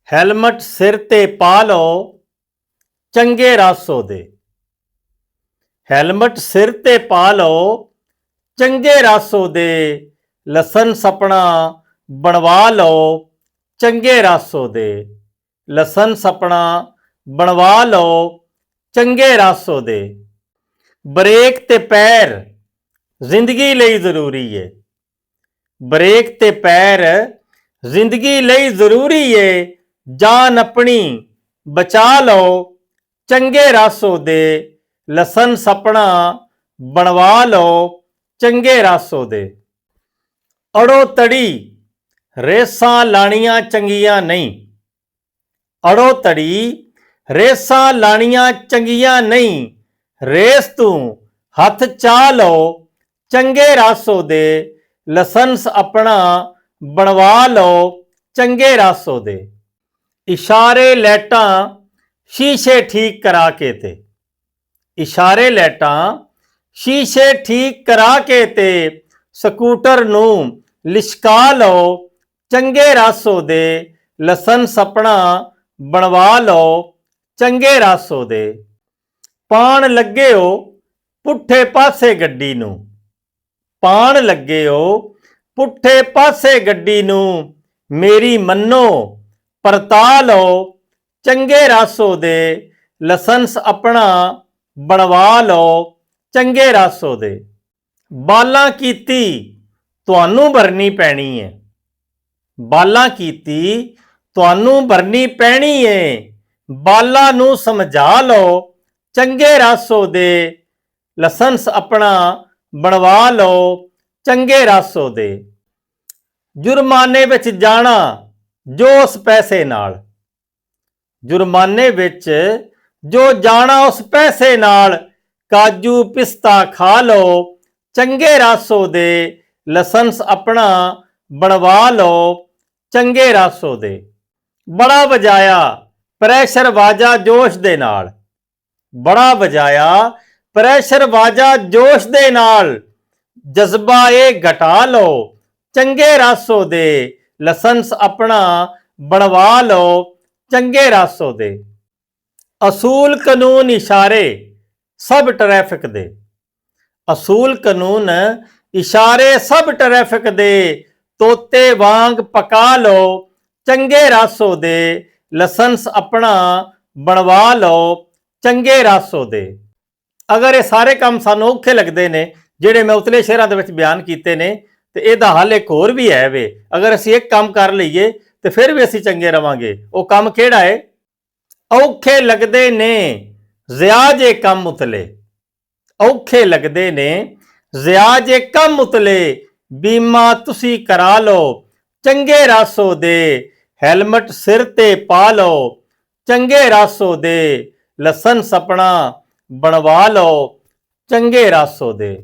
Helmet ਸਿਰ ਤੇ ਪਾ ਲਓ ਚੰਗੇ ਰਾਸੋ ਦੇ। ਹੈਲਮਟ ਸਿਰ ਤੇ ਪਾ ਲਓ ਚੰਗੇ ਰਾਸੋ ਦੇ। ਲਾਇਸੈਂਸ ਆਪਣਾ ਬਣਵਾ ਲਓ ਚੰਗੇ ਰਾਸੋ ਦੇ। ਲਾਇਸੈਂਸ ਆਪਣਾ ਬਣਵਾ ਲਓ ਚੰਗੇ ਰਾਸੋ ਦੇ। ਬ੍ਰੇਕ ਤੇ ਪੈਰ ਜ਼ਿੰਦਗੀ ਲਈ ਜ਼ਰੂਰੀ ਹੈ। ਬ੍ਰੇਕ ਤੇ ਪੈਰ ਜ਼ਿੰਦਗੀ ਲਈ ਜ਼ਰੂਰੀ ਏ। ਜਾਨ ਆਪਣੀ ਬਚਾ ਲਓ ਚੰਗੇ ਰਾਸੋ ਦੇ। ਲਾਇਸੈਂਸ ਆਪਣਾ ਬਣਵਾ ਲਓ ਚੰਗੇ ਰਾਸੋ ਦੇ। ਅੜੋ ਤੜੀ ਰੇਸਾਂ ਲਾਣੀਆਂ ਚੰਗੀਆਂ ਨਹੀਂ। ਅੜੋ ਤੜੀ ਰੇਸਾਂ ਲਾਣੀਆਂ ਚੰਗੀਆਂ ਨਹੀਂ। ਰੇਸ ਤੂੰ ਹੱਥ ਚਾ ਲਓ ਚੰਗੇ ਰਾਸੋ ਦੇ। ਲਾਇਸੈਂਸ ਆਪਣਾ ਬਣਵਾ ਲਓ ਚੰਗੇ ਰਾਸੋ ਦੇ। ਇਸ਼ਾਰੇ ਲੈਟਾਂ ਸ਼ੀਸ਼ੇ ਠੀਕ ਕਰਾ ਕੇ ਤੇ। ਇਸ਼ਾਰੇ ਲੈਟਾਂ ਸ਼ੀਸ਼ੇ ਠੀਕ ਕਰਾ ਕੇ ਤੇ। ਸਕੂਟਰ ਨੂੰ ਲਿਸ਼ਕਾ ਲਓ ਚੰਗੇ ਰਾਸੋ ਦੇ। ਲਾਇਸੈਂਸ ਆਪਣਾ ਬਣਵਾ ਲਓ ਚੰਗੇ ਰਾਸੋ ਦੇ। ਪਾਣ ਲੱਗੇ ਹੋ ਪੁੱਠੇ ਪਾਸੇ ਗੱਡੀ ਨੂੰ। ਪਾਣ ਲੱਗੇ ਹੋ ਪੁੱਠੇ ਪਾਸੇ ਗੱਡੀ ਨੂੰ। ਮੇਰੀ ਮੰਨੋ ਪਰਤਾ ਲਓ ਚੰਗੇ ਰਾਸੋ ਦੇ। ਲਾਇਸੈਂਸ ਆਪਣਾ ਬਣਵਾ ਲਓ ਚੰਗੇ ਰਾਸੋ ਦੇ। ਬਾਲਾਂ ਕੀਤੀ ਤੁਹਾਨੂੰ ਭਰਨੀ ਪੈਣੀ ਹੈ। ਬਾਲਾਂ ਕੀਤੀ ਤੁਹਾਨੂੰ ਭਰਨੀ ਪੈਣੀ ਹੈ। ਬਾਲਾਂ ਨੂੰ ਸਮਝਾ ਲਓ ਚੰਗੇ ਰਾਸੋ ਦੇ। ਲਾਇਸੈਂਸ ਆਪਣਾ ਬਣਵਾ ਲਓ ਚੰਗੇ ਰਾਸੋ ਦੇ। ਜੁਰਮਾਨੇ ਵਿੱਚ ਜਾਣਾ ਜੋ ਉਸ ਪੈਸੇ ਨਾਲ। ਜੁਰਮਾਨੇ ਵਿੱਚ ਜੋ ਜਾਣਾ ਉਸ ਪੈਸੇ ਨਾਲ। ਕਾਜੂ ਪਿਸਤਾ ਖਾ ਲਓ ਚੰਗੇ ਰਾਸੋ ਦੇ। ਲਾਇਸੈਂਸ ਆਪਣਾ ਬਣਵਾ ਲਓ ਚੰਗੇ ਰਾਸੋ ਦੇ। ਬੜਾ ਵਜਾਇਆ ਪ੍ਰੈਸ਼ਰ ਵਾਜਾ ਜੋਸ਼ ਦੇ ਨਾਲ। ਬੜਾ ਵਜਾਇਆ ਪ੍ਰੈਸ਼ਰ ਵਾਜਾ ਜੋਸ਼ ਦੇ ਨਾਲ। ਜਜ਼ਬਾ ਇਹ ਘਟਾ ਲਓ ਚੰਗੇ ਰਾਸੋ ਦੇ। ਲਾਇਸੈਂਸ ਆਪਣਾ ਬਣਵਾ ਲਓ ਚੰਗੇ ਰਾਸੋ ਦੇ। ਅਸੂਲ ਕਾਨੂੰਨ ਇਸ਼ਾਰੇ ਸਭ ਟ੍ਰੈਫਿਕ ਦੇ। ਅਸੂਲ ਕਾਨੂੰਨ ਇਸ਼ਾਰੇ ਸਭ ਟ੍ਰੈਫਿਕ ਦੇ। ਤੋਤੇ ਵਾਂਗ ਪਕਾ ਲਓ ਚੰਗੇ ਰਾਸੋ ਦੇ। ਲਾਇਸੈਂਸ ਆਪਣਾ ਬਣਵਾ ਲਓ ਚੰਗੇ ਰਾਸੋ ਦੇ। ਅਗਰ ਇਹ ਸਾਰੇ ਕੰਮ ਸਾਨੂੰ ਔਖੇ ਲੱਗਦੇ ਨੇ ਜਿਹੜੇ ਮੈਂ ਉਤਲੇ ਸ਼ਹਿਰਾਂ ਦੇ ਵਿੱਚ ਬਿਆਨ ਕੀਤੇ ਨੇ, ਤੇ ਇਹਦਾ ਹੱਲ ਇੱਕ ਹੋਰ ਵੀ ਹੈ ਵੇ। ਅਗਰ ਅਸੀਂ ਇੱਕ ਕੰਮ ਕਰ ਲਈਏ ਤੇ ਫਿਰ ਵੀ ਅਸੀਂ ਚੰਗੇ ਰਵਾਂਗੇ। ਉਹ ਕੰਮ ਕਿਹੜਾ ਹੈ? ਔਖੇ ਲੱਗਦੇ ਨੇ ਜ਼ਿਆ ਜੇ ਕੰਮ ਉਤਲੇ। ਔਖੇ ਲੱਗਦੇ ਨੇ ਜ਼ਿਆ ਜੇ ਕੰਮ ਉਤਲੇ। ਬੀਮਾ ਤੁਸੀਂ ਕਰਾ ਲਓ ਚੰਗੇ ਰਾਸੋ ਦੇ। ਹੈਲਮਟ ਸਿਰ ਤੇ ਪਾ ਲਓ ਚੰਗੇ ਰਾਸੋ ਦੇ। ਲਾਇਸੈਂਸ ਆਪਣਾ ਬਣਵਾ ਲਓ ਚੰਗੇ ਰਾਸੋ ਦੇ।